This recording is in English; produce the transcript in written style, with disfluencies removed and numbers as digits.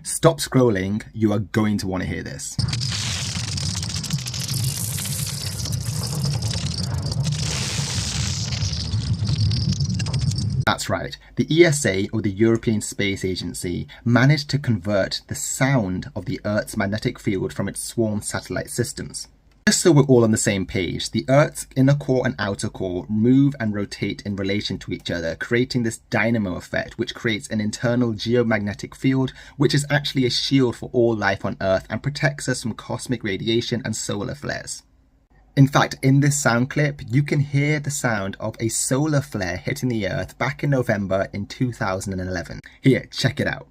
Stop scrolling, you are going to want to hear this. That's right, the ESA, or the European Space Agency, managed to convert the sound of the Earth's magnetic field from its swarm satellite systems. Just so we're all on the same page, the Earth's inner core and outer core move and rotate in relation to each other, creating this dynamo effect, which creates an internal geomagnetic field, which is actually a shield for all life on Earth and protects us from cosmic radiation and solar flares. In fact, in this sound clip, you can hear the sound of a solar flare hitting the Earth back in November in 2011. Here, check it out.